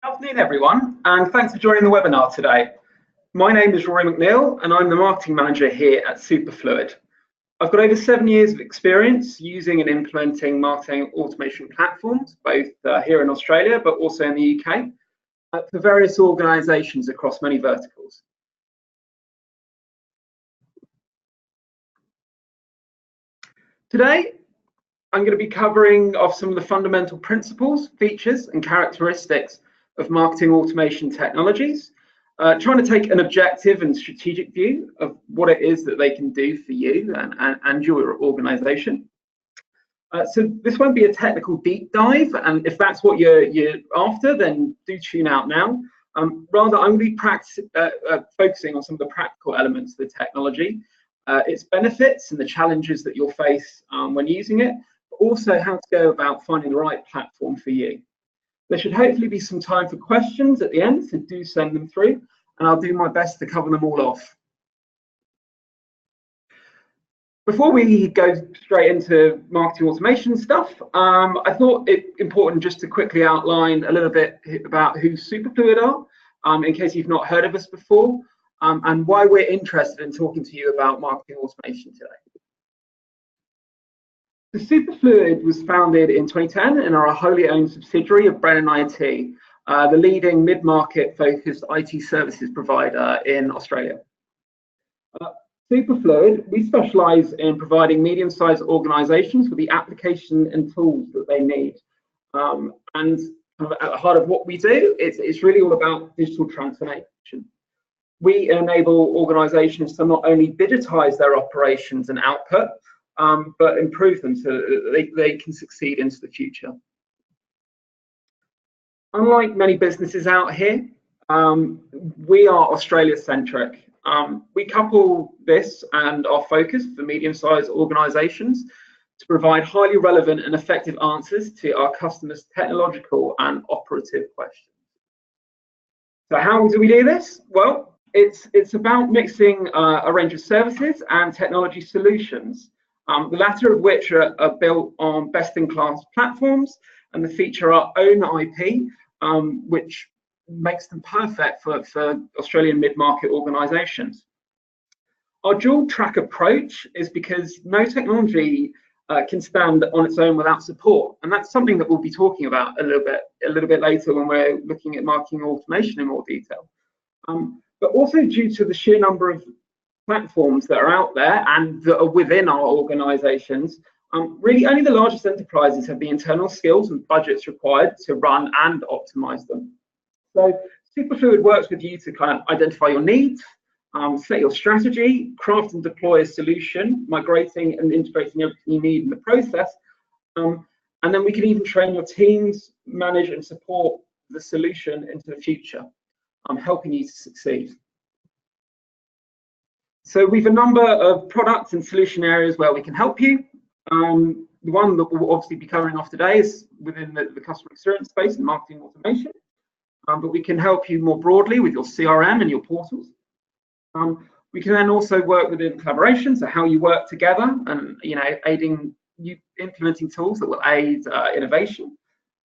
Good afternoon, everyone, and thanks for joining the webinar today. My name is Rory McNeil, and I'm the marketing manager here at Superfluid. I've got over 7 years of experience using and implementing marketing automation platforms, both here in Australia, but also in the UK, for various organisations across many verticals. Today, I'm going to be covering off some of the fundamental principles, features, and characteristics of marketing automation technologies, trying to take an objective and strategic view of what it is that they can do for you and your organisation. So this won't be a technical deep dive, and if that's what you're after, then do tune out now. Rather, I'm going to be focusing on some of the practical elements of the technology, its benefits and the challenges that you'll face when using it, but also how to go about finding the right platform for you. There should hopefully be some time for questions at the end, so do send them through, and I'll do my best to cover them all off. Before we go straight into marketing automation stuff, I thought it important just to quickly outline a little bit about who Superfluid are, in case you've not heard of us before, and why we're interested in talking to you about marketing automation today. The Superfluid was founded in 2010 and are a wholly owned subsidiary of Brennan IT, the leading mid-market focused IT services provider in Australia. Superfluid, we specialise in providing medium-sized organisations with the application and tools that they need. And kind of at the heart of what we do, it's really all about digital transformation. We enable organisations to not only digitise their operations and output, but improve them so that they can succeed into the future. Unlike many businesses out here, we are Australia-centric. We couple this and our focus for medium-sized organisations to provide highly relevant and effective answers to our customers' technological and operative questions. So how do we do this? Well, it's about mixing a range of services and technology solutions, the latter of which are built on best-in-class platforms and that feature our own IP, which makes them perfect for Australian mid-market organisations. Our dual-track approach is because no technology can stand on its own without support, and that's something that we'll be talking about a little bit later when we're looking at marketing automation in more detail. But also due to the sheer number of platforms that are out there and that are within our organisations, really only the largest enterprises have the internal skills and budgets required to run and optimise them. So Superfluid works with you to kind of identify your needs, set your strategy, craft and deploy a solution, migrating and integrating everything you need in the process, and then we can even train your teams, manage and support the solution into the future, helping you to succeed. So we've a number of products and solution areas where we can help you. The one that we'll obviously be covering off today is within the customer experience space and marketing automation. But we can help you more broadly with your CRM and your portals. We can then also work within collaboration, so how you work together and aiding you implementing tools that will aid innovation.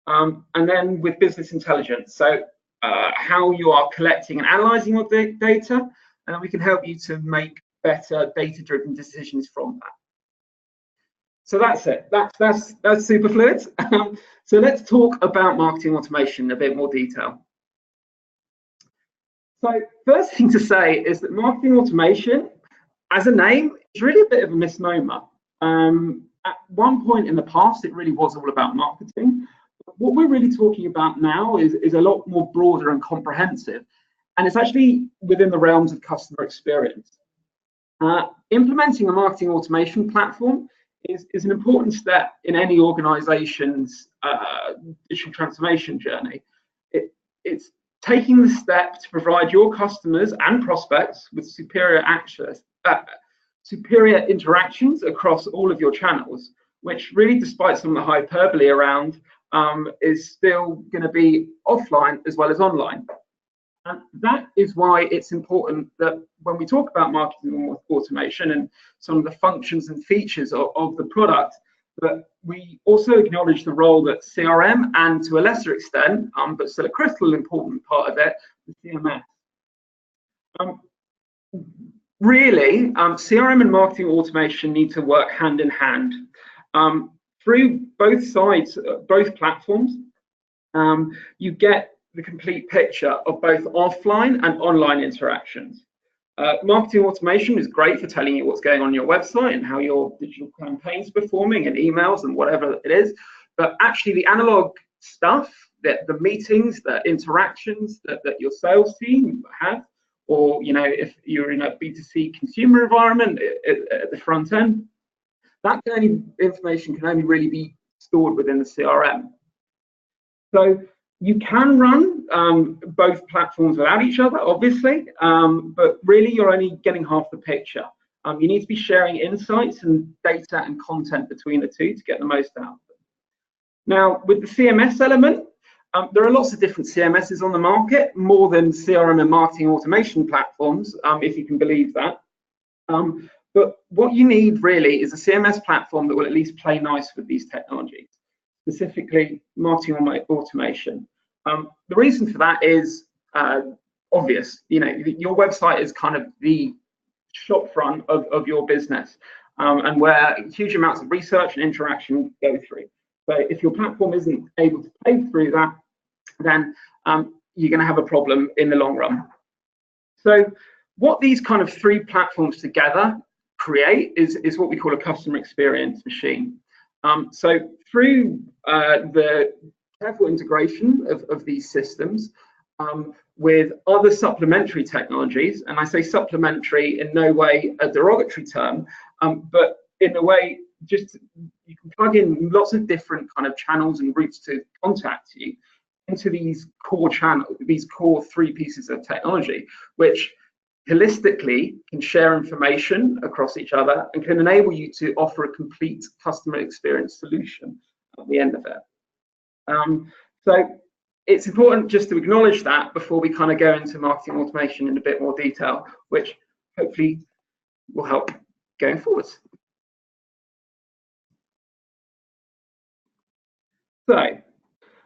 And then with business intelligence, so how you are collecting and analysing your data, and we can help you to make better data-driven decisions from that. So that's it. That's Superfluid. So let's talk about marketing automation in a bit more detail. So first thing to say is that marketing automation, as a name, is really a bit of a misnomer. At one point in the past, it really was all about marketing. What we're really talking about now is a lot more broader and comprehensive, and it's actually within the realms of customer experience. Implementing a marketing automation platform is an important step in any organization's digital transformation journey. It's taking the step to provide your customers and prospects with superior interactions across all of your channels, which really, despite some of the hyperbole around, is still going to be offline as well as online. And that is why it's important that when we talk about marketing automation and some of the functions and features of the product, But we also acknowledge the role that CRM and, to a lesser extent, but still a critical important part of it, the CMS. Really, CRM and marketing automation need to work hand in hand. Through both sides, both platforms, you get the complete picture of both offline and online interactions. Marketing automation is great for telling you what's going on your website and how your digital campaigns are performing and emails and whatever it is. But actually the analog stuff, the meetings, the interactions that your sales team have, or if you're in a B2C consumer environment at the front end, that information can only really be stored within the CRM. So you can run both platforms without each other, obviously, but really you're only getting half the picture. You need to be sharing insights and data and content between the two to get the most out of them. Now, with the CMS element, there are lots of different CMSs on the market, more than CRM and marketing automation platforms, if you can believe that. But what you need really is a CMS platform that will at least play nice with these technologies, specifically marketing automation. The reason for that is obvious. Your website is kind of the shop front of your business, and where huge amounts of research and interaction go through. So if your platform isn't able to pay through that, then you're going to have a problem in the long run. So what these kind of three platforms together create is what we call a customer experience machine. So through the careful integration of these systems with other supplementary technologies, and I say supplementary in no way a derogatory term, but in a way just you can plug in lots of different kind of channels and routes to contact you into these core channels, these core three pieces of technology, which holistically can share information across each other and can enable you to offer a complete customer experience solution at the end of it. So it's important just to acknowledge that before we kind of go into marketing automation in a bit more detail, which hopefully will help going forwards. So,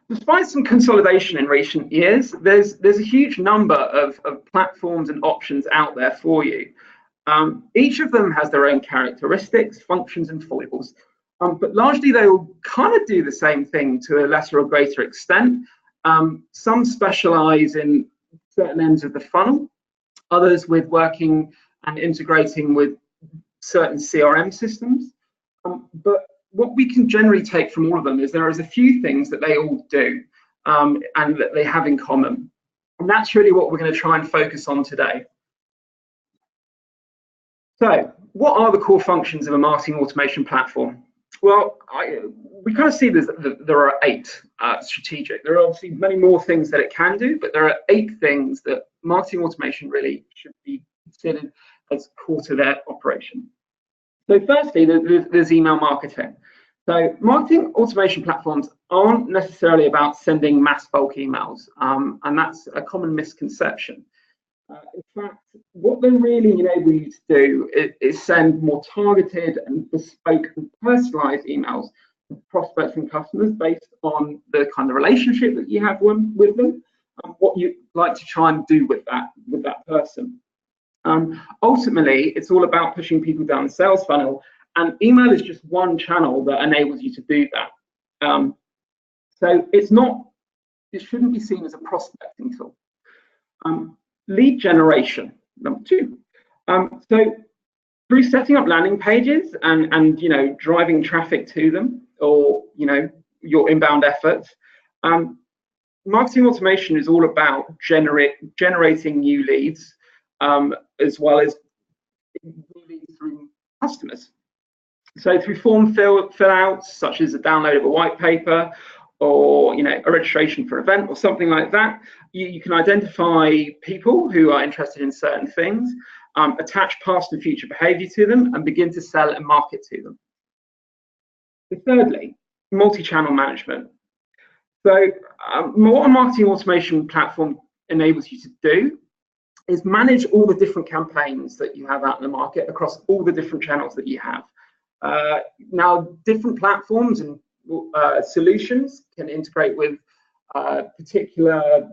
despite some consolidation in recent years, there's a huge number of platforms and options out there for you. Each of them has their own characteristics, functions, and foibles, but largely they all kind of do the same thing to a lesser or greater extent. Some specialize in certain ends of the funnel, others with working and integrating with certain CRM systems, but what we can generally take from all of them is there is a few things that they all do and that they have in common. And that's really what we're going to try and focus on today. So what are the core functions of a marketing automation platform? Well, we kind of see that there are 8 strategic. There are obviously many more things that it can do, but there are 8 things that marketing automation really should be considered as core to their operation. So firstly, there's email marketing. So marketing automation platforms aren't necessarily about sending mass bulk emails, and that's a common misconception. In fact, what they really enable you to do is send more targeted and bespoke and personalized emails to prospects and customers based on the kind of relationship that you have with them and what you like to try and do with that person. Ultimately, it's all about pushing people down the sales funnel, and email is just one channel that enables you to do that. So it shouldn't be seen as a prospecting tool. Lead generation, number 2. So through setting up landing pages and driving traffic to them, or your inbound efforts, marketing automation is all about generating new leads, as well as through customers. So through form fill outs, such as a download of a white paper, or a registration for an event or something like that, you can identify people who are interested in certain things, attach past and future behavior to them, and begin to sell and market to them. So thirdly, multi-channel management. So what a marketing automation platform enables you to do is manage all the different campaigns that you have out in the market across all the different channels that you have. Now, different platforms and solutions can integrate with particular,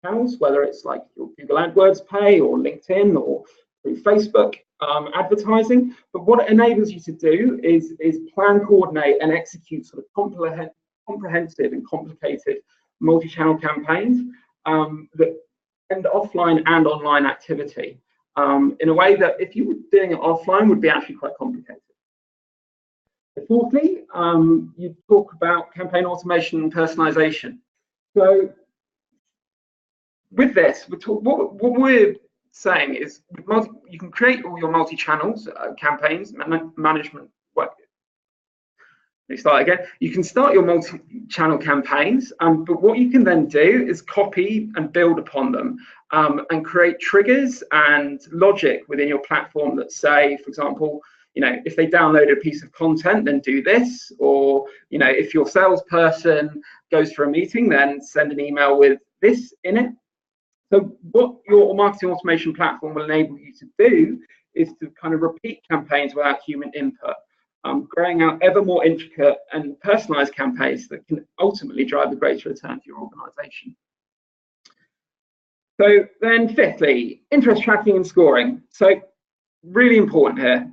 channels, whether it's like your Google AdWords pay or LinkedIn or through Facebook advertising. But what it enables you to do is plan, coordinate, and execute sort of comprehensive and complicated multi-channel campaigns that end offline and online activity in a way that if you were doing it offline would be actually quite complicated. Fourthly, you talk about campaign automation and personalization. So with this, what we're saying is you can create all your multi-channels campaigns management. Let me start again. You can start your multi-channel campaigns, but what you can then do is copy and build upon them and create triggers and logic within your platform that say, for example, if they download a piece of content, then do this, or if your salesperson goes for a meeting, then send an email with this in it. So what your marketing automation platform will enable you to do is to kind of repeat campaigns without human input, growing out ever more intricate and personalized campaigns that can ultimately drive a greater return for your organization. So then fifthly, interest tracking and scoring. So really important here.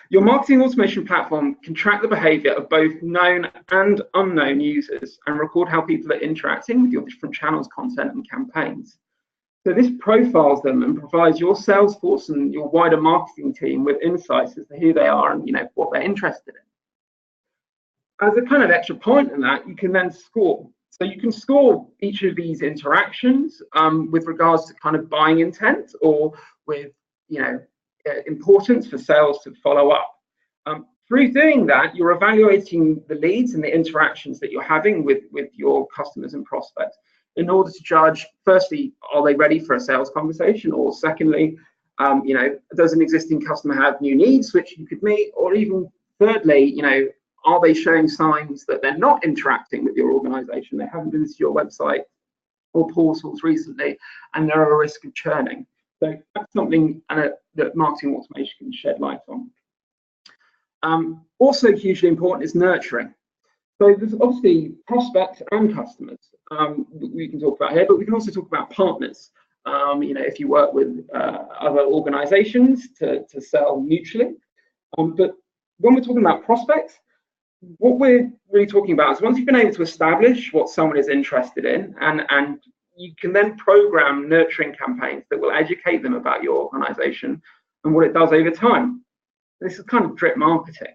Your marketing automation platform can track the behavior of both known and unknown users and record how people are interacting with your different channels, content, and campaigns. So this profiles them and provides your sales force and your wider marketing team with insights as to who they are and what they're interested in. As a kind of extra point in that, you can then score. So you can score each of these interactions with regards to kind of buying intent or with importance for sales to follow up. Through doing that, you're evaluating the leads and the interactions that you're having with your customers and prospects in order to judge, firstly, are they ready for a sales conversation? Or secondly, does an existing customer have new needs which you could meet? Or even thirdly, are they showing signs that they're not interacting with your organization? They haven't visited your website or portals recently, and they're at a risk of churning. So that's something that marketing automation can shed light on. Also hugely important is nurturing. So there's obviously prospects and customers we can talk about here, but we can also talk about partners. If you work with other organizations to sell mutually. But when we're talking about prospects, what we're really talking about is once you've been able to establish what someone is interested in, and you can then program nurturing campaigns that will educate them about your organization and what it does over time. This is kind of drip marketing.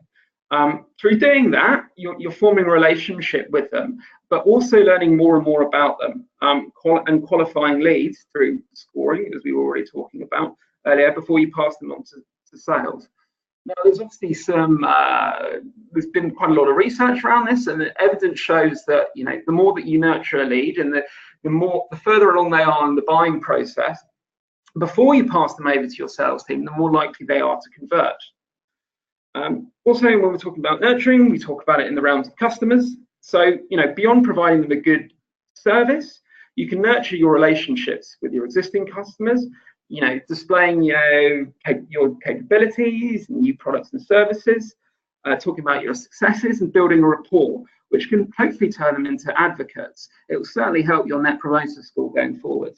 Through doing that, you're forming a relationship with them, but also learning more and more about them and qualifying leads through scoring, as we were already talking about earlier, before you pass them on to sales. Now, there's obviously there's been quite a lot of research around this, and the evidence shows that the more that you nurture a lead and the further along they are in the buying process, before you pass them over to your sales team, the more likely they are to convert. Also, when we're talking about nurturing, we talk about it in the realms of customers. So, beyond providing them a good service, you can nurture your relationships with your existing customers, displaying, your capabilities, new products and services, talking about your successes and building a rapport, which can hopefully turn them into advocates. It will certainly help your net promoter score going forward.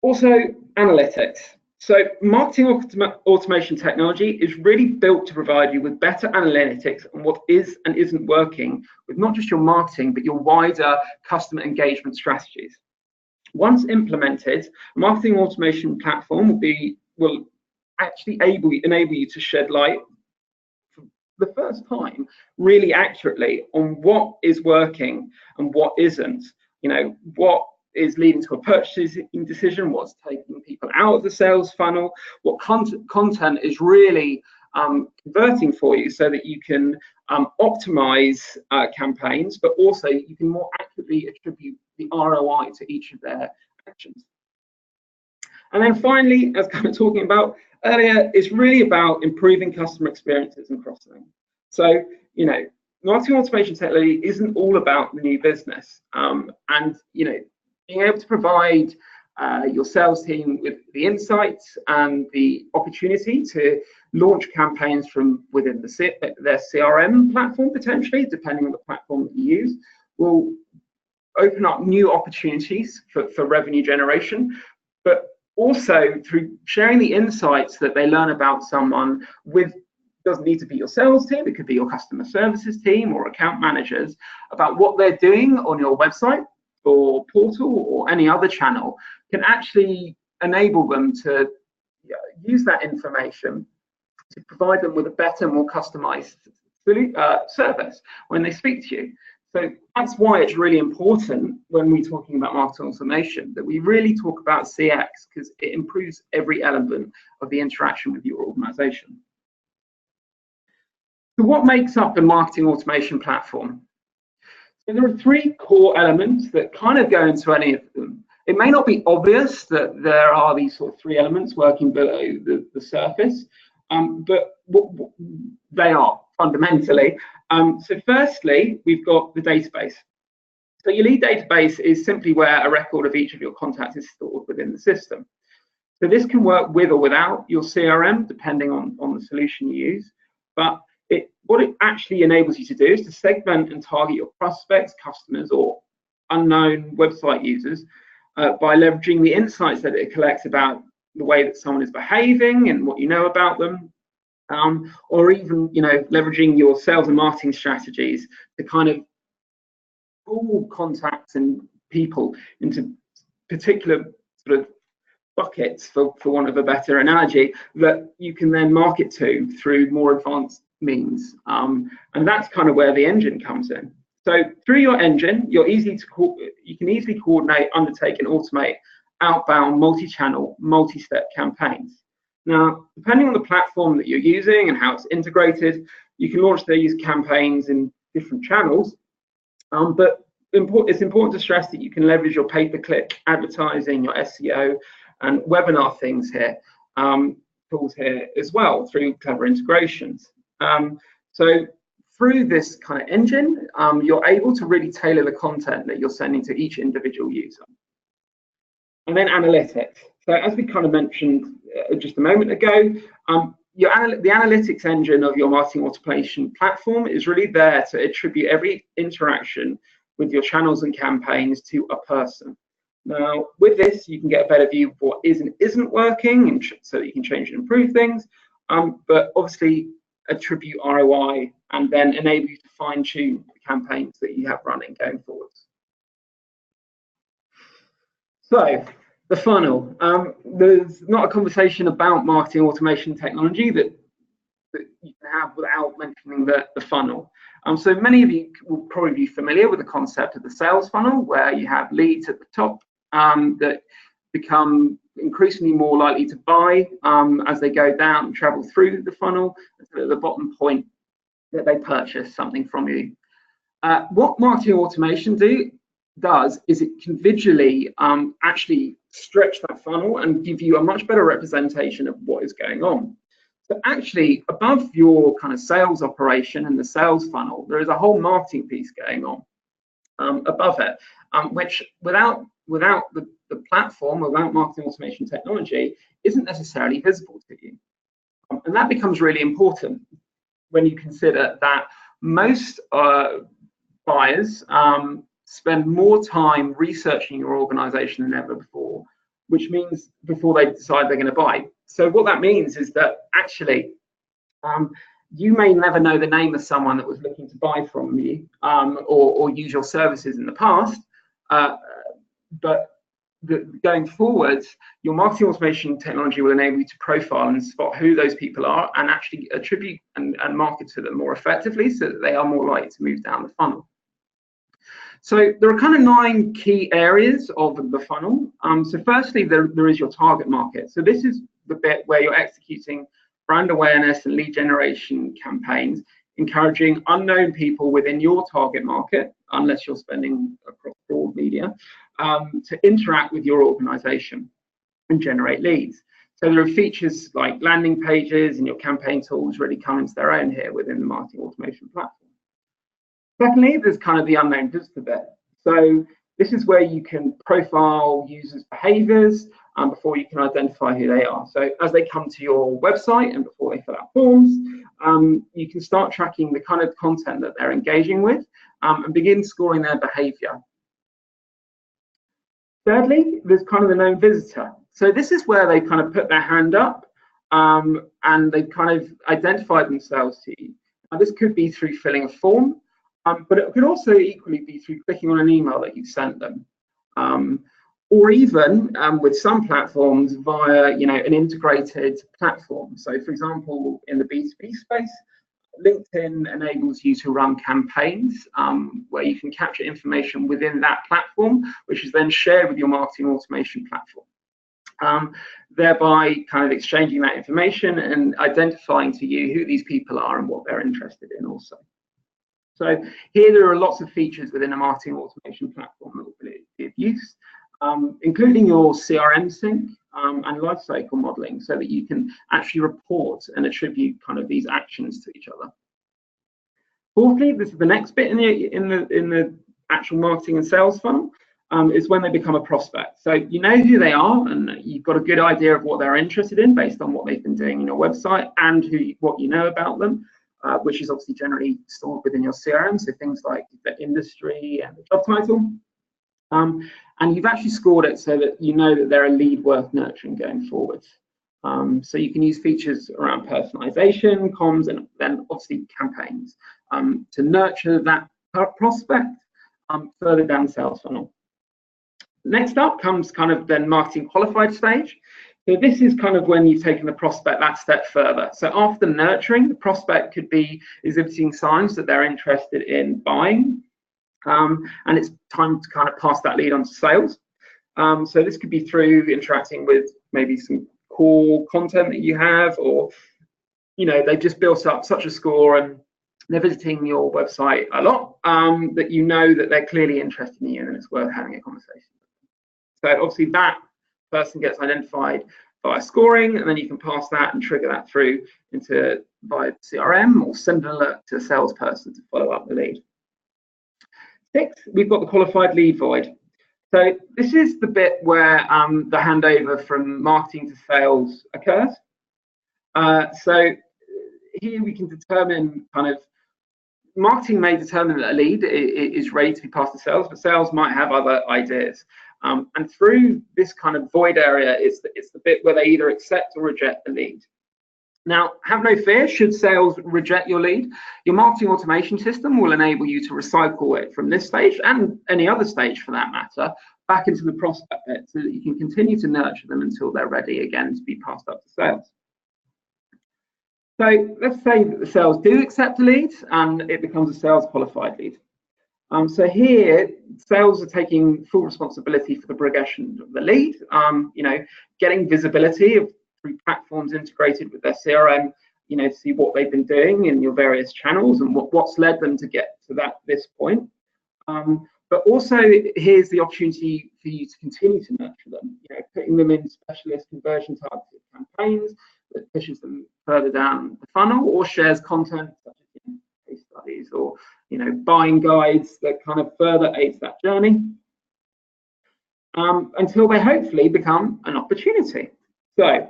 Also, analytics. So marketing automation technology is really built to provide you with better analytics on what is and isn't working with not just your marketing, but your wider customer engagement strategies. Once implemented, a marketing automation platform will actually enable you to shed light for the first time really accurately on what is working and what isn't. What is leading to a purchasing decision, what's taking people out of the sales funnel, what content is really converting for you so that you can optimize campaigns, but also you can more accurately attribute the ROI to each of their actions. And then finally, as kind of talking about earlier, it's really about improving customer experiences and cross-selling. So, marketing automation technology isn't all about the new business. And, being able to provide your sales team with the insights and the opportunity to launch campaigns from within their CRM platform, potentially, depending on the platform that you use, will open up new opportunities for revenue generation, but also through sharing the insights that they learn about someone with, doesn't need to be your sales team, it could be your customer services team or account managers, about what they're doing on your website or portal or any other channel, can actually enable them to use that information to provide them with a better, more customized service when they speak to you. So that's why it's really important when we're talking about marketing automation that we really talk about CX, because it improves every element of the interaction with your organization. So what makes up the marketing automation platform? So there are three core elements that kind of go into any of them. It may not be obvious that there are these sort of three elements working below the surface, but what they are fundamentally. So firstly, we've got the database. So your lead database is simply where a record of each of your contacts is stored within the system. So this can work with or without your CRM, depending on the solution you use. But what it actually enables you to do is to segment and target your prospects, customers, or unknown website users by leveraging the insights that it collects about the way that someone is behaving and what you know about them, or even leveraging your sales and marketing strategies to kind of pull contacts and people into particular sort of buckets, for want of a better analogy, that you can then market to through more advanced means, and that's kind of where the engine comes in. So through your engine, you can easily coordinate, undertake, and automate outbound, multi-channel, multi-step campaigns. Now, depending on the platform that you're using and how it's integrated, you can launch these campaigns in different channels, but it's important to stress that you can leverage your pay-per-click advertising, your SEO, and webinar things here, tools here as well, through clever integrations. So through this kind of engine, you're able to really tailor the content that you're sending to each individual user. And then analytics. So as we kind of mentioned just a moment ago, the analytics engine of your marketing automation platform is really there to attribute every interaction with your channels and campaigns to a person. Now, with this, you can get a better view of what is and isn't working, and so that you can change and improve things, but obviously attribute ROI and then enable you to fine-tune the campaigns that you have running going forwards. So the funnel. There's not a conversation about marketing automation technology that you can have without mentioning the funnel. So many of you will probably be familiar with the concept of the sales funnel, where you have leads at the top that become increasingly more likely to buy as they go down and travel through the funnel, until at the bottom point that they purchase something from you. What marketing automation does is it can visually actually stretch that funnel and give you a much better representation of what is going on. So actually, above your kind of sales operation and the sales funnel, there is a whole marketing piece going on above it, which without the platform, without marketing automation technology, isn't necessarily visible to you. And that becomes really important when you consider that most buyers spend more time researching your organization than ever before, which means before they decide they're going to buy. So what that means is that actually you may never know the name of someone that was looking to buy from you or use your services in the past, but going forward, your marketing automation technology will enable you to profile and spot who those people are and actually attribute and market to them more effectively, so that they are more likely to move down the funnel. So there are kind of 9 key areas of the funnel. So firstly, there is your target market. So this is the bit where you're executing brand awareness and lead generation campaigns, encouraging unknown people within your target market, unless you're spending across broad media, to interact with your organization and generate leads. So there are features like landing pages, and your campaign tools really come into their own here within the marketing automation platform. Secondly, there's kind of the unknown visitor bit. So This is where you can profile users' behaviors before you can identify who they are. So as they come to your website and before they fill out forms, you can start tracking the kind of content that they're engaging with and begin scoring their behavior. Thirdly, there's kind of the known visitor. So this is where they kind of put their hand up and they've kind of identified themselves to you. Now, this could be through filling a form, but it could also equally be through clicking on an email that you've sent them. Or even with some platforms via, an integrated platform. So for example, in the B2B space, LinkedIn enables you to run campaigns where you can capture information within that platform, which is then shared with your marketing automation platform, thereby kind of exchanging that information and identifying to you who these people are and what they're interested in also. So here there are lots of features within a marketing automation platform that will be of use, including your CRM sync and lifecycle modeling, so that you can actually report and attribute kind of these actions to each other. Fourthly, this is the next bit in the actual marketing and sales funnel, is when they become a prospect. So you know who they are and you've got a good idea of what they're interested in based on what they've been doing in your website and what you know about them, which is obviously generally stored within your CRM, so things like the industry and the job title. And you've actually scored it so that you know that they're a lead worth nurturing going forward. So you can use features around personalisation, comms, and then obviously campaigns to nurture that prospect further down the sales funnel. Next up comes kind of then marketing qualified stage. So this is kind of when you've taken the prospect that step further. So after nurturing, the prospect could be exhibiting signs that they're interested in buying. And it's time to kind of pass that lead on to sales. So this could be through interacting with maybe some core content that you have, or they've just built up such a score and they're visiting your website a lot that you know that they're clearly interested in you and it's worth having a conversation. So obviously that person gets identified via scoring, and then you can pass that and trigger that through into via CRM or send an alert to a salesperson to follow up the lead. 6, we've got the qualified lead void. So this is the bit where the handover from marketing to sales occurs. So here we can determine kind of, marketing may determine that a lead is ready to be passed to sales, but sales might have other ideas. And through this kind of void area, it's the bit where they either accept or reject the lead. Now, have no fear, should sales reject your lead, your marketing automation system will enable you to recycle it from this stage and any other stage for that matter back into the prospect bit, so that you can continue to nurture them until they're ready again to be passed up to sales. So let's say that the sales do accept a lead and it becomes a sales qualified lead. So here, sales are taking full responsibility for the progression of the lead, getting visibility through platforms integrated with their CRM, to see what they've been doing in your various channels and what's led them to get to this point. But also, here's the opportunity for you to continue to nurture them, putting them in specialist conversion targeted campaigns that pushes them further down the funnel, or shares content such as case studies or buying guides that kind of further aids that journey, until they hopefully become an opportunity. So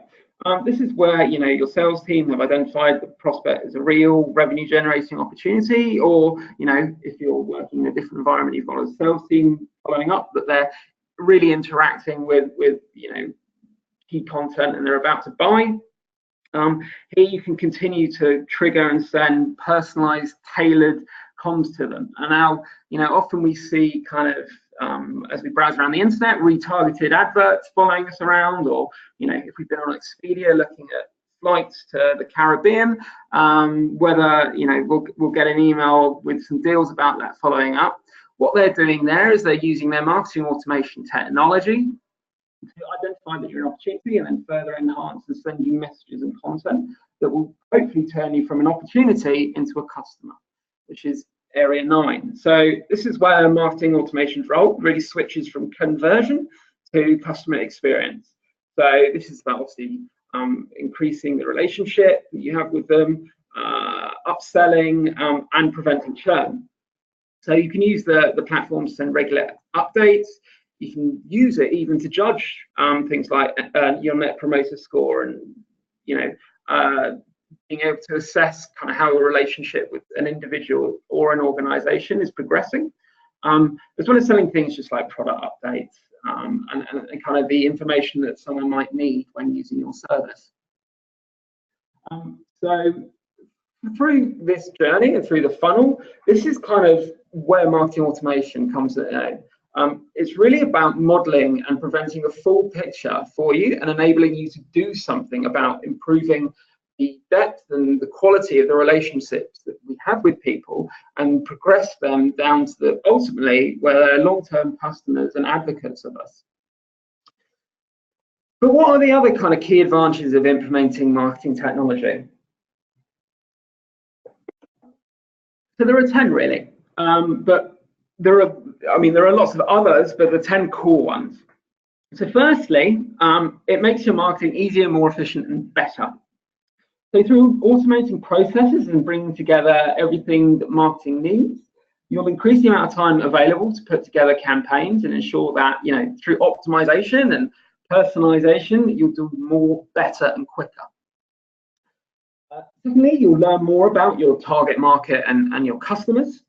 this is where your sales team have identified the prospect as a real revenue generating opportunity, or if you're working in a different environment, you've got a sales team following up that they're really interacting with key content and they're about to buy. Here you can continue to trigger and send personalized, tailored comms to them. And now, often we see kind of as we browse around the internet, retargeted adverts following us around, or if we've been on Expedia looking at flights to the Caribbean, whether we'll get an email with some deals about that following up. What they're doing there is they're using their marketing automation technology to identify that you're an opportunity and then further enhance and send you messages and content that will hopefully turn you from an opportunity into a customer, which is area 9. So this is where marketing automation's role really switches from conversion to customer experience. So this is about obviously increasing the relationship that you have with them, upselling, and preventing churn. So you can use the platform to send regular updates. You can use it even to judge things like your net promoter score, and being able to assess kind of how a relationship with an individual or an organization is progressing, as well as selling things just like product updates and kind of the information that someone might need when using your service. So through this journey and through the funnel, this is kind of where marketing automation comes in. It's really about modeling and presenting a full picture for you and enabling you to do something about improving the depth and the quality of the relationships that we have with people and progress them down to ultimately where they're long-term customers and advocates of us. But what are the other kind of key advantages of implementing marketing technology? So there are 10 really, but there are lots of others, but the 10 core ones. So firstly, it makes your marketing easier, more efficient, and better. So through automating processes and bringing together everything that marketing needs, you'll increase the amount of time available to put together campaigns and ensure that, through optimization and personalization, you'll do more, better, and quicker. Secondly, you'll learn more about your target market and your customers.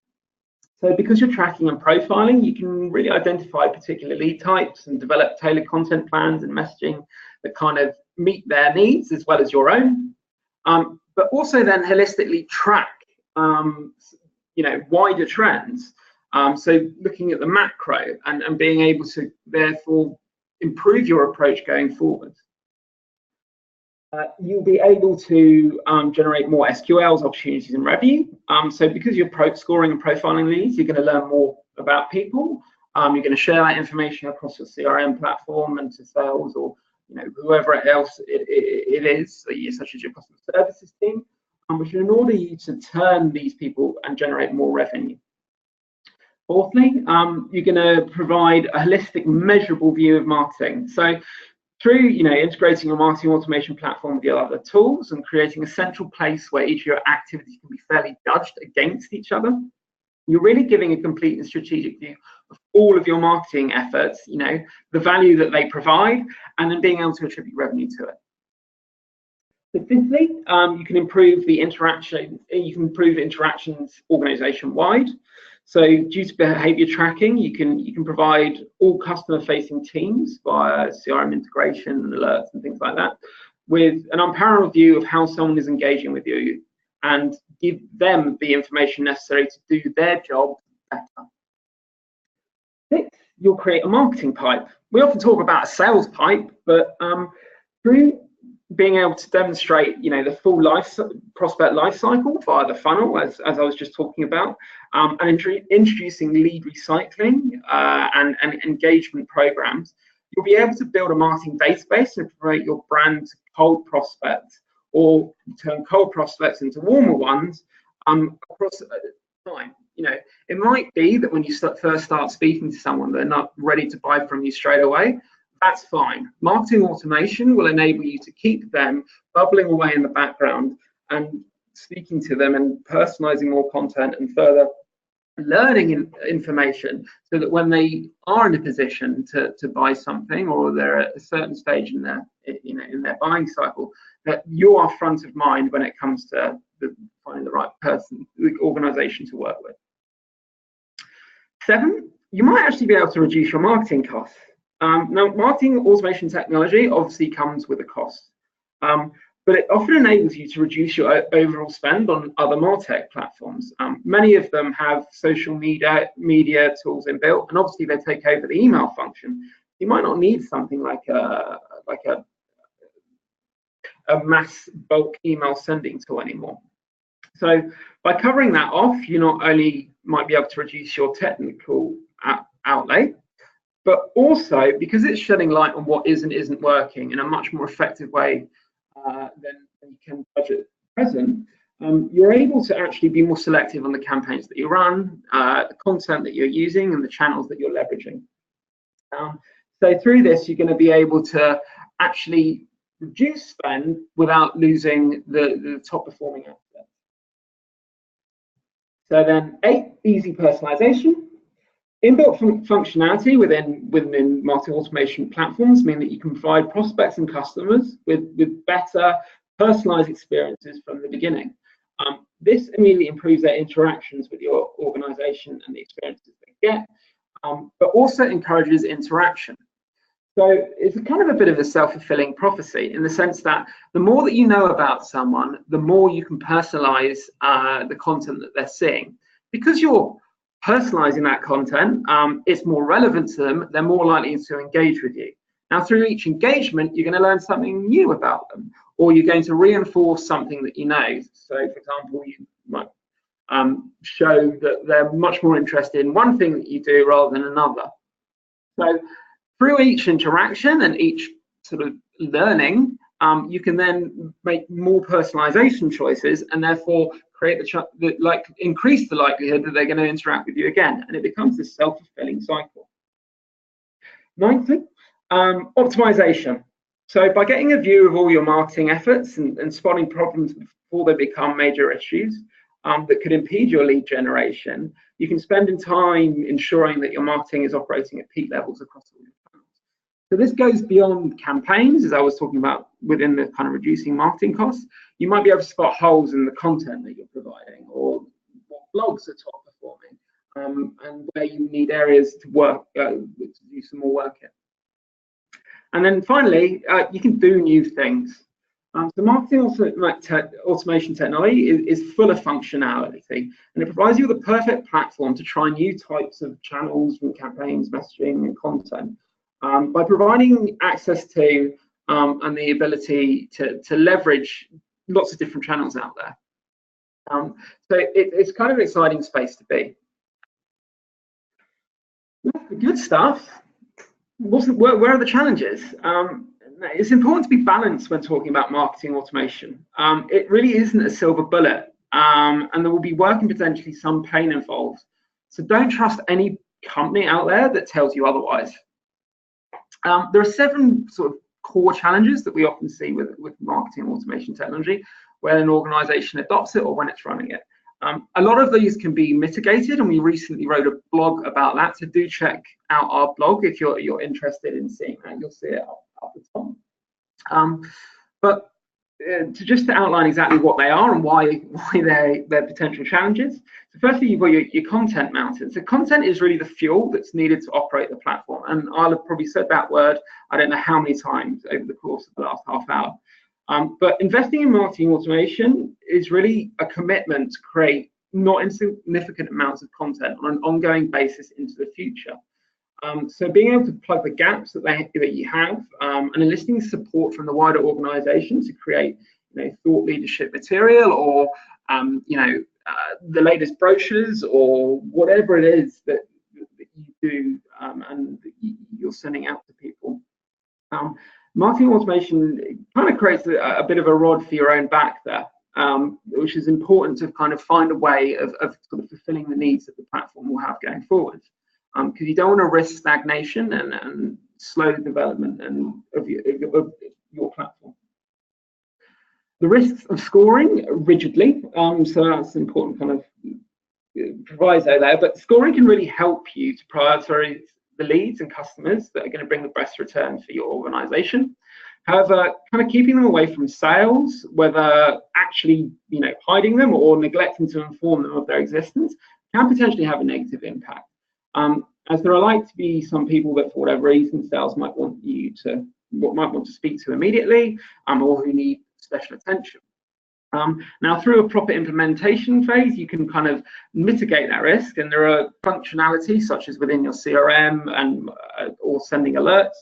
So because you're tracking and profiling, you can really identify particular lead types and develop tailored content plans and messaging that kind of meet their needs as well as your own. But also then holistically track, wider trends. So looking at the macro and being able to therefore improve your approach going forward. You'll be able to generate more SQLs, opportunities, and revenue. So because you're scoring and profiling these, you're going to learn more about people. You're going to share that information across your CRM platform and to sales or whoever else it is, such as your customer services team, which in order you to turn these people and generate more revenue. Fourthly, you're going to provide a holistic, measurable view of marketing. So through integrating your marketing automation platform with your other tools and creating a central place where each of your activities can be fairly judged against each other, you're really giving a complete and strategic view of all of your marketing efforts, the value that they provide, and then being able to attribute revenue to it. So fifthly, you can improve the interaction. You can improve interactions organization-wide. So due to behavior tracking, you can provide all customer-facing teams via CRM integration and alerts and things like that with an unparalleled view of how someone is engaging with you and give them the information necessary to do their job better. Sixth, you'll create a marketing pipe. We often talk about a sales pipe, but through being able to demonstrate, the full prospect life cycle via the funnel, as I was just talking about, and introducing lead recycling and engagement programs, you'll be able to build a marketing database and promote your brand to cold prospects or turn cold prospects into warmer ones across time. It might be that when you first start speaking to someone, they're not ready to buy from you straight away. That's fine. Marketing automation will enable you to keep them bubbling away in the background and speaking to them and personalizing more content and further learning information so that when they are in a position to buy something or they're at a certain stage in their buying cycle, that you are front of mind when it comes to finding the right person, the organization to work with. 7, you might actually be able to reduce your marketing costs. Now, marketing automation technology obviously comes with a cost, but it often enables you to reduce your overall spend on other MarTech platforms. Many of them have social media tools inbuilt, and obviously they take over the email function. You might not need something like a mass bulk email sending tool anymore. So by covering that off, you not only might be able to reduce your technical outlay, but also because it's shedding light on what is and isn't working in a much more effective way than you can budget at present, you're able to actually be more selective on the campaigns that you run, the content that you're using, and the channels that you're leveraging. So through this, you're going to be able to actually reduce spend without losing the top performing assets. So then 8, easy personalization. Inbuilt functionality within marketing automation platforms mean that you can provide prospects and customers with better personalized experiences from the beginning. This immediately improves their interactions with your organization and the experiences they get, but also encourages interaction. So it's kind of a bit of a self-fulfilling prophecy in the sense that the more that you know about someone, the more you can personalize the content that they're seeing. Because you're personalizing that content, it's more relevant to them, they're more likely to engage with you. Now, through each engagement, you're going to learn something new about them, or you're going to reinforce something that you know. So, for example, you might show that they're much more interested in one thing that you do rather than another. So, through each interaction and each sort of learning, you can then make more personalization choices and therefore create increase the likelihood that they're going to interact with you again, and it becomes this self-fulfilling cycle. 9th, optimization. So by getting a view of all your marketing efforts and spotting problems before they become major issues that could impede your lead generation, you can spend time ensuring that your marketing is operating at peak levels across all your channels. So this goes beyond campaigns, as I was talking about within the kind of reducing marketing costs. You might be able to spot holes in the content that you're providing, or what blogs are top performing, and where you need areas to work, to do some more work in. And then finally, you can do new things. So marketing automation technology is full of functionality, and it provides you with the perfect platform to try new types of channels and campaigns, messaging, and content. By providing access to and the ability to leverage lots of different channels out there. So it's kind of an exciting space to be. That's the good stuff. Where are the challenges? It's important to be balanced when talking about marketing automation. It really isn't a silver bullet, and there will be work and potentially some pain involved. So don't trust any company out there that tells you otherwise. There are 7 sort of core challenges that we often see with marketing automation technology when an organization adopts it or when it's running it. A lot of these can be mitigated, and we recently wrote a blog about that, so do check out our blog if you're interested in seeing that. You'll see it up the top. But to outline exactly what they are and why they're potential challenges. So firstly, you've got your content mounted. So content is really the fuel that's needed to operate the platform, and I'll have probably said that word I don't know how many times over the course of the last half hour. But investing in marketing automation is really a commitment to create not insignificant amounts of content on an ongoing basis into the future. So being able to plug the gaps that you have and enlisting support from the wider organization to create thought leadership material or the latest brochures or whatever it is that you do and that you're sending out to people. Marketing automation kind of creates a bit of a rod for your own back there, which is important to kind of find a way of sort of fulfilling the needs that the platform will have going forward. Because you don't want to risk stagnation and slow development of your platform. The risks of scoring rigidly, so that's an important kind of proviso there, but scoring can really help you to prioritize the leads and customers that are going to bring the best return for your organization. However, kind of keeping them away from sales, whether actually hiding them or neglecting to inform them of their existence, can potentially have a negative impact. As there are like to be some people that for whatever reason sales might want to speak to immediately, or who need special attention. Now, through a proper implementation phase, you can kind of mitigate that risk, and there are functionalities such as within your CRM and or sending alerts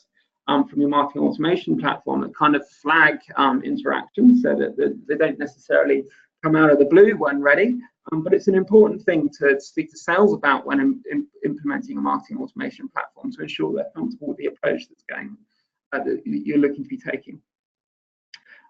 from your marketing automation platform that kind of flag interactions so that they don't necessarily come out of the blue when ready. But it's an important thing to speak to sales about when implementing a marketing automation platform to ensure they're comfortable with the approach that's that you're looking to be taking.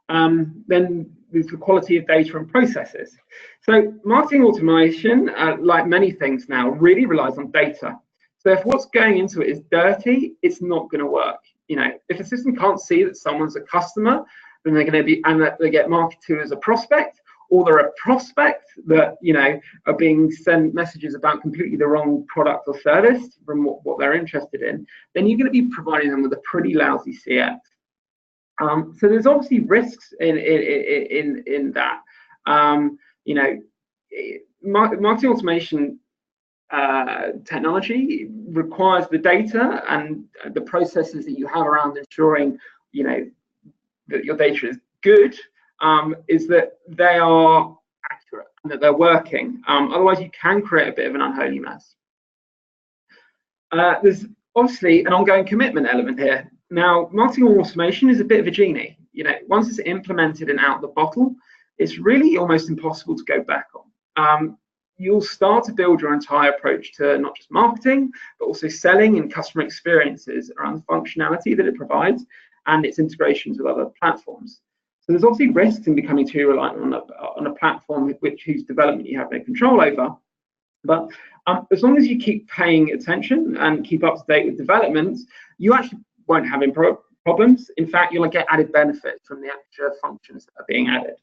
Then there's the quality of data and processes. So marketing automation, like many things now, really relies on data. So if what's going into it is dirty, it's not going to work. If a system can't see that someone's a customer, then they're going to be, and that they get marketed to as a prospect, or they're a prospect that, you know, are being sent messages about completely the wrong product or service from what they're interested in, then you're going to be providing them with a pretty lousy CX. So there's obviously risks in that. You know, marketing automation technology requires the data and the processes that you have around ensuring, you know, that your data is good, is that they are accurate and that they're working. Otherwise, you can create a bit of an unholy mess. There's obviously an ongoing commitment element here. Now, marketing automation is a bit of a genie. You know, once it's implemented and out the bottle, it's really almost impossible to go back on. You'll start to build your entire approach to not just marketing, but also selling and customer experiences around the functionality that it provides and its integrations with other platforms. So there's obviously risks in becoming too reliant on a platform whose development you have no control over. But as long as you keep paying attention and keep up to date with developments, you actually won't have problems. In fact, you'll get added benefit from the extra functions that are being added.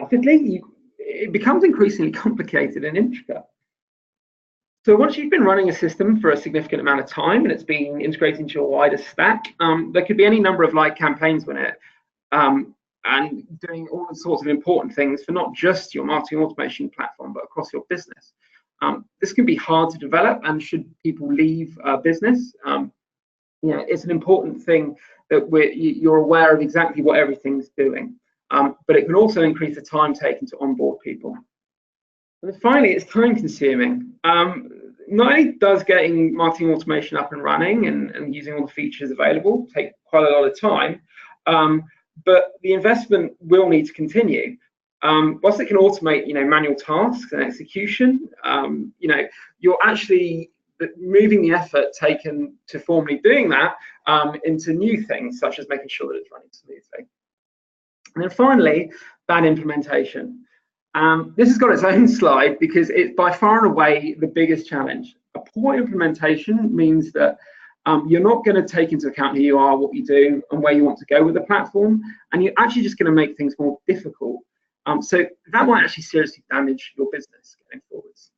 Fifthly, it becomes increasingly complicated and intricate. So once you've been running a system for a significant amount of time and it's been integrated into your wider stack, there could be any number of live campaigns with it, and doing all sorts of important things for not just your marketing automation platform, but across your business. This can be hard to develop, and should people leave a business, you know, it's an important thing that you're aware of exactly what everything's doing. But it can also increase the time taken to onboard people. And then finally, it's time consuming. Not only does getting marketing automation up and running and using all the features available take quite a lot of time, but the investment will need to continue. Whilst it can automate, you know, manual tasks and execution, you know, you're actually moving the effort taken to formally doing that into new things, such as making sure that it's running smoothly. And then finally, bad implementation. This has got its own slide because it's by far and away the biggest challenge. A poor implementation means that you're not going to take into account who you are, what you do, and where you want to go with the platform, and you're actually just going to make things more difficult. So that might actually seriously damage your business going forwards.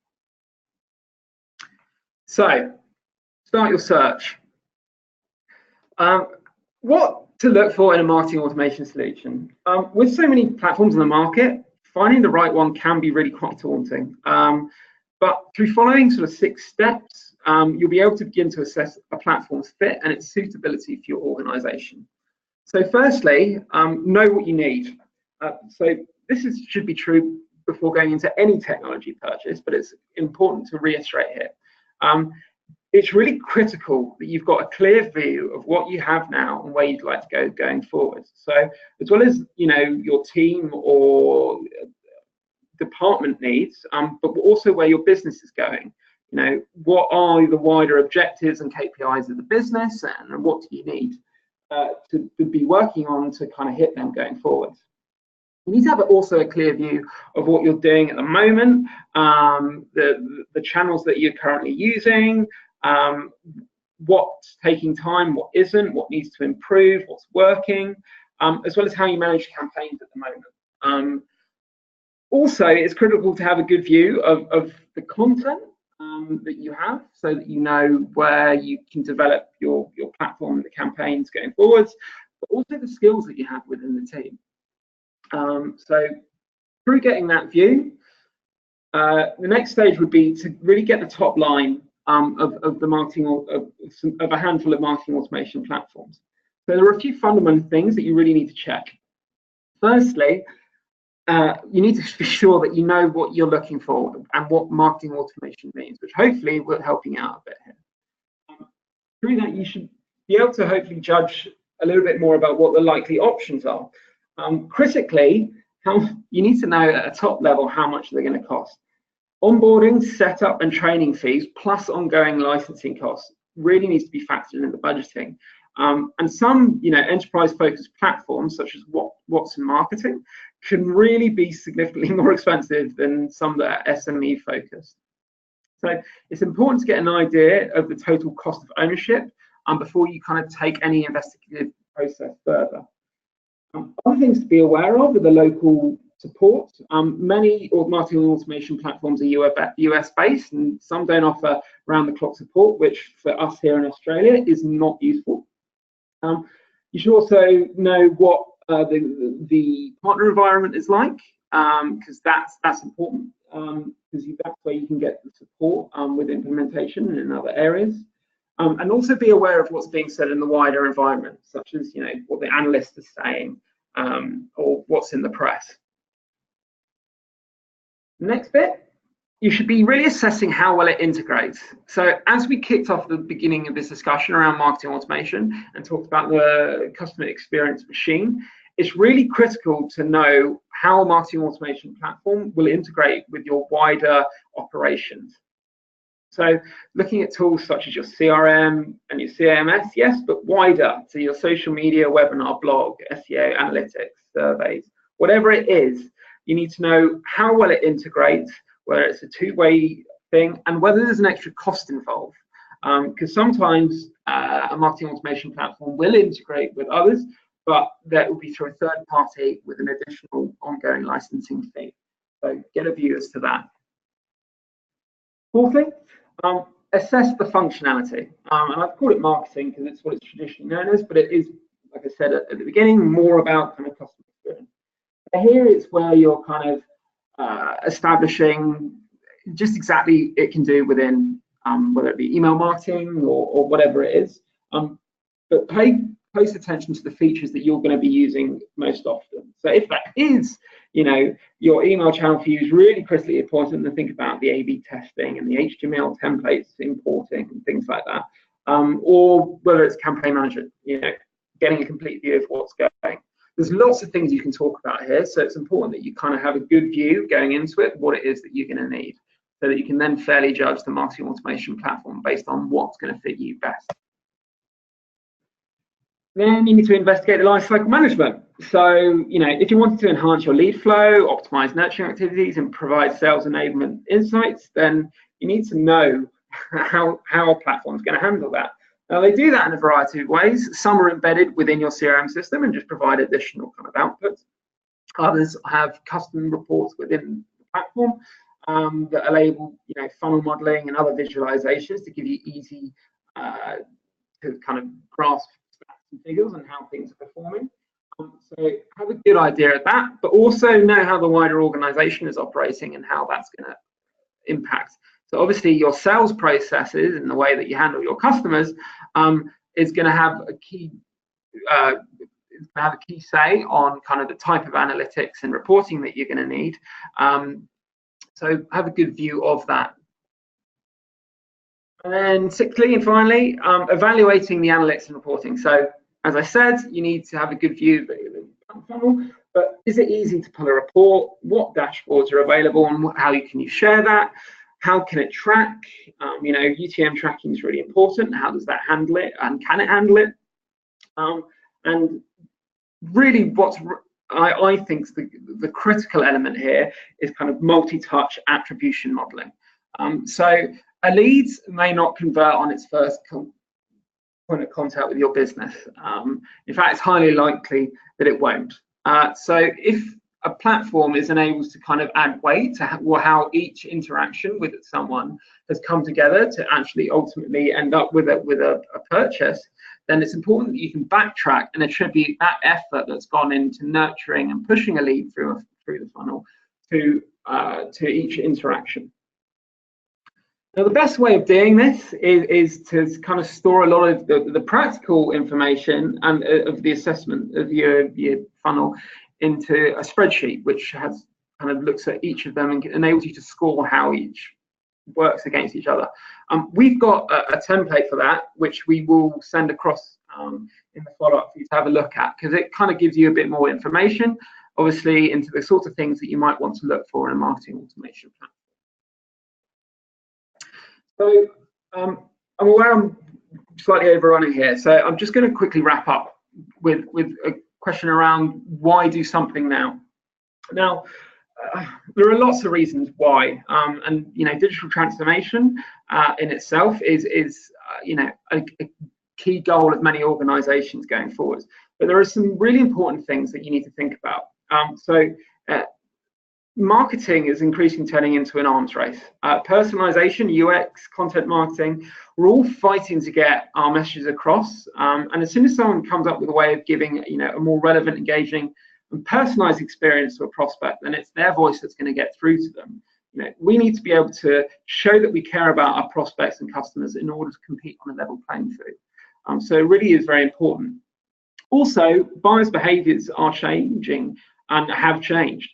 So start your search. What to look for in a marketing automation solution? With so many platforms in the market, finding the right one can be really quite daunting. But through following sort of 6 steps, you'll be able to begin to assess a platform's fit and its suitability for your organization. So firstly, know what you need. So this should be true before going into any technology purchase, but it's important to reiterate here. It's really critical that you've got a clear view of what you have now and where you'd like to go going forward. So as well as, you know, your team or department needs, but also where your business is going. You know, what are the wider objectives and KPIs of the business, and what do you need to be working on to kind of hit them going forward. You need to have also a clear view of what you're doing at the moment, the channels that you're currently using, what's taking time, what isn't, what needs to improve, what's working, as well as how you manage campaigns at the moment. Also, it's critical to have a good view of the content that you have, so that you know where you can develop your platform and the campaigns going forwards, but also the skills that you have within the team. So through getting that view, the next stage would be to really get the top line of the marketing of a handful of marketing automation platforms. So there are a few fundamental things that you really need to check. Firstly, you need to be sure that you know what you're looking for and what marketing automation means, which hopefully will help you out a bit here. Through that, you should be able to hopefully judge a little bit more about what the likely options are. Critically, you need to know at a top level how much they're going to cost. Onboarding, setup, and training fees, plus ongoing licensing costs, really needs to be factored in the budgeting. And some, you know, enterprise-focused platforms such as Watson Marketing can really be significantly more expensive than some that are SME-focused. So it's important to get an idea of the total cost of ownership before you kind of take any investigative process further. Other things to be aware of are the local support. Many marketing automation platforms are US based, and some don't offer round the clock support, which for us here in Australia is not useful. You should also know what the partner environment is like, because that's important, because that's where you can get the support with implementation and in other areas. And also be aware of what's being said in the wider environment, such as what the analyst is saying, or what's in the press. Next bit, you should be really assessing how well it integrates. So as we kicked off at the beginning of this discussion around marketing automation and talked about the customer experience machine, it's really critical to know how a marketing automation platform will integrate with your wider operations. So looking at tools such as your CRM and your CMS, yes, but wider, to your social media, webinar, blog, SEO, analytics, surveys, whatever it is, you need to know how well it integrates, whether it's a two-way thing, and whether there's an extra cost involved. Because sometimes a marketing automation platform will integrate with others, but that will be through a third party with an additional ongoing licensing fee. So get a view as to that. Fourthly, assess the functionality. And I've called it marketing because it's what it's traditionally known as, but it is, like I said at the beginning, more about kind of customer experience. Here it's where you're kind of establishing just exactly it can do within, whether it be email marketing or whatever it is. But pay close attention to the features that you're going to be using most often. So if that is, your email channel for you is really critically important, to think about the A/B testing and the HTML templates importing and things like that, or whether it's campaign management, getting a complete view of what's going. There's lots of things you can talk about here, so it's important that you kind of have a good view going into it, what it is that you're going to need, so that you can then fairly judge the marketing automation platform based on what's going to fit you best. Then you need to investigate the lifecycle management. So, if you wanted to enhance your lead flow, optimize nurturing activities, and provide sales enablement insights, then you need to know how a platform is going to handle that. Now, they do that in a variety of ways. Some are embedded within your CRM system and just provide additional kind of outputs. Others have custom reports within the platform that enable, funnel modeling and other visualizations to give you easy to kind of grasp figures and how things are performing. So have a good idea of that, but also know how the wider organization is operating and how that's going to impact. So obviously your sales processes and the way that you handle your customers is going to have a key say on kind of the type of analytics and reporting that you're going to need. So have a good view of that. And then sixthly and finally, evaluating the analytics and reporting. So as I said, you need to have a good view of the funnel, but is it easy to pull a report? What dashboards are available and how can you share that? How can it track? UTM tracking is really important. How does that handle it? And can it handle it? And really what I think the critical element here is kind of multi-touch attribution modeling. So a lead may not convert on its first point of contact with your business. In fact, it's highly likely that it won't. So if a platform is enabled to kind of add weight to how each interaction with someone has come together to actually ultimately end up with a purchase, then it's important that you can backtrack and attribute that effort that's gone into nurturing and pushing a lead through the funnel to each interaction. Now, the best way of doing this is to kind of store a lot of the practical information and of the assessment of your funnel into a spreadsheet, which has kind of looks at each of them and enables you to score how each works against each other. We've got a template for that, which we will send across in the follow-up for you to have a look at, because it kind of gives you a bit more information, obviously, into the sorts of things that you might want to look for in a marketing automation platform. So I'm aware I'm slightly overrunning here, so I'm just going to quickly wrap up with a question around why do something now. Now, there are lots of reasons why, and digital transformation in itself is a key goal of many organisations going forward. But there are some really important things that you need to think about. So marketing is increasingly turning into an arms race. Personalization, UX, content marketing, we're all fighting to get our messages across. And as soon as someone comes up with a way of giving, a more relevant, engaging, and personalized experience to a prospect, then it's their voice that's going to get through to them. We need to be able to show that we care about our prospects and customers in order to compete on a level playing field. So it really is very important. Also, buyers' behaviors are changing and have changed.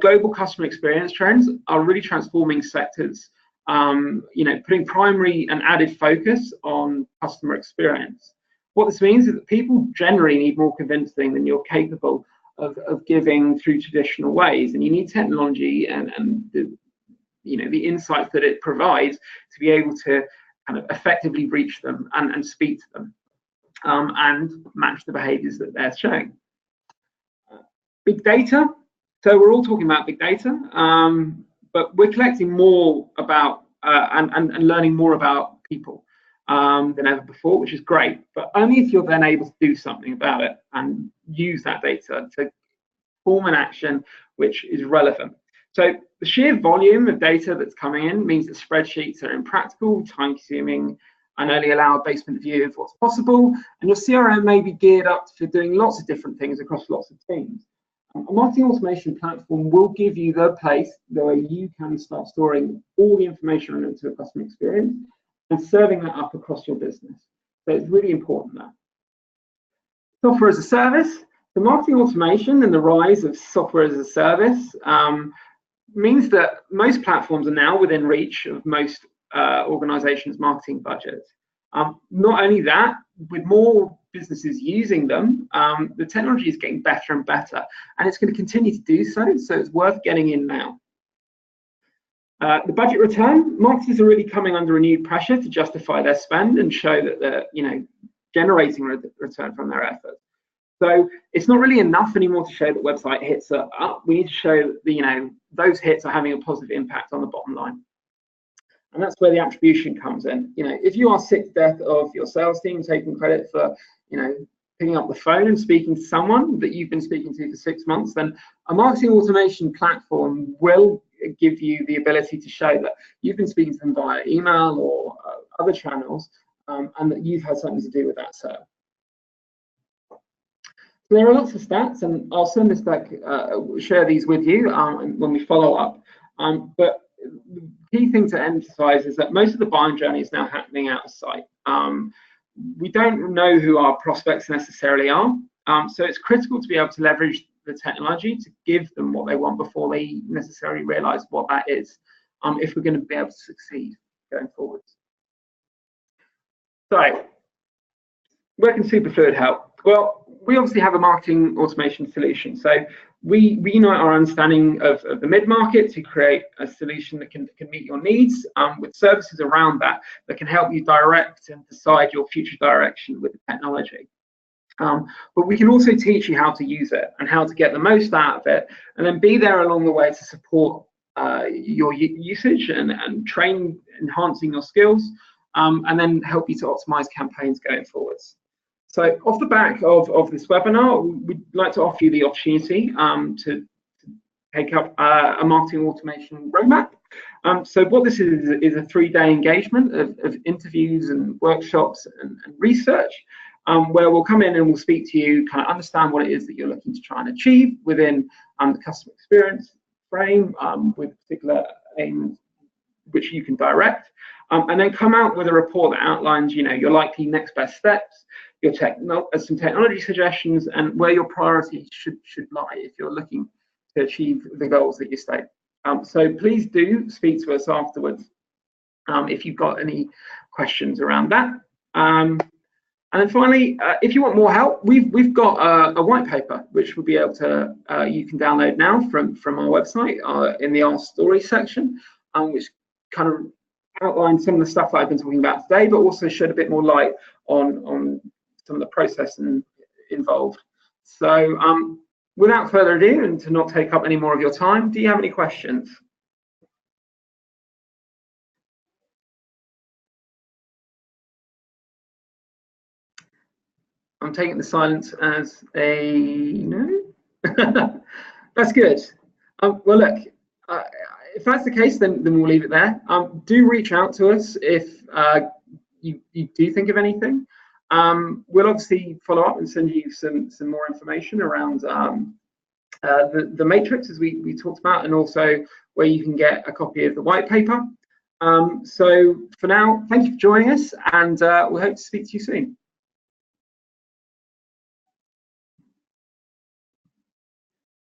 Global customer experience trends are really transforming sectors, putting primary and added focus on customer experience. What this means is that people generally need more convincing than you're capable of giving through traditional ways, and you need technology and the insights that it provides to be able to kind of effectively reach them and speak to them and match the behaviors that they're showing. Big data. So we're all talking about big data, but we're collecting more about and learning more about people than ever before, which is great, but only if you're then able to do something about it and use that data to form an action which is relevant. So the sheer volume of data that's coming in means that spreadsheets are impractical, time-consuming, and only allow a basement view of what's possible, and your CRM may be geared up for doing lots of different things across lots of teams. A marketing automation platform will give you the place where you can start storing all the information related to a customer experience and serving that up across your business. So it's really important that. Software as a service. The marketing automation and the rise of software as a service means that most platforms are now within reach of most organizations' marketing budgets. Not only that, with more businesses using them, the technology is getting better and better, and it's going to continue to do so, so it's worth getting in now. The budget return, marketers are really coming under renewed pressure to justify their spend and show that they're generating return from their efforts. So it's not really enough anymore to show that website hits are up. We need to show that those hits are having a positive impact on the bottom line. And that's where the attribution comes in. If you are sick to death of your sales team taking credit for, picking up the phone and speaking to someone that you've been speaking to for 6 months, then a marketing automation platform will give you the ability to show that you've been speaking to them via email or other channels, and that you've had something to do with that sale. So there are lots of stats, and I'll send this back, share these with you when we follow up. But the key thing to emphasize is that most of the buying journey is now happening out of sight. We don't know who our prospects necessarily are, so it's critical to be able to leverage the technology to give them what they want before they necessarily realize what that is, if we're going to be able to succeed going forward. So, where can Superfluid help? Well, we obviously have a marketing automation solution. So we unite our understanding of the mid-market to create a solution that can meet your needs, with services around that can help you direct and decide your future direction with the technology. But we can also teach you how to use it and how to get the most out of it, and then be there along the way to support your usage and train, enhancing your skills, and then help you to optimize campaigns going forwards. So off the back of this webinar, we'd like to offer you the opportunity to take up a marketing automation roadmap. So what this is a 3-day engagement of interviews and workshops and research, where we'll come in and we'll speak to you, kind of understand what it is that you're looking to try and achieve within the customer experience frame, with particular aims which you can direct, and then come out with a report that outlines, your likely next best steps, some technology suggestions, and where your priorities should lie if you're looking to achieve the goals that you state. So please do speak to us afterwards if you've got any questions around that. And then finally, if you want more help, we've got a white paper which will be able to you can download now from our website in the Our Story section, which kind of outlines some of the stuff that I've been talking about today, but also shed a bit more light on some of the process involved. So without further ado, and to not take up any more of your time, do you have any questions? I'm taking the silence as a no. That's good. Well, look, if that's the case, then we'll leave it there. Do reach out to us if you do think of anything. We'll obviously follow up and send you some more information around the matrix, as we talked about, and also where you can get a copy of the white paper. So for now, thank you for joining us, and we hope to speak to you soon.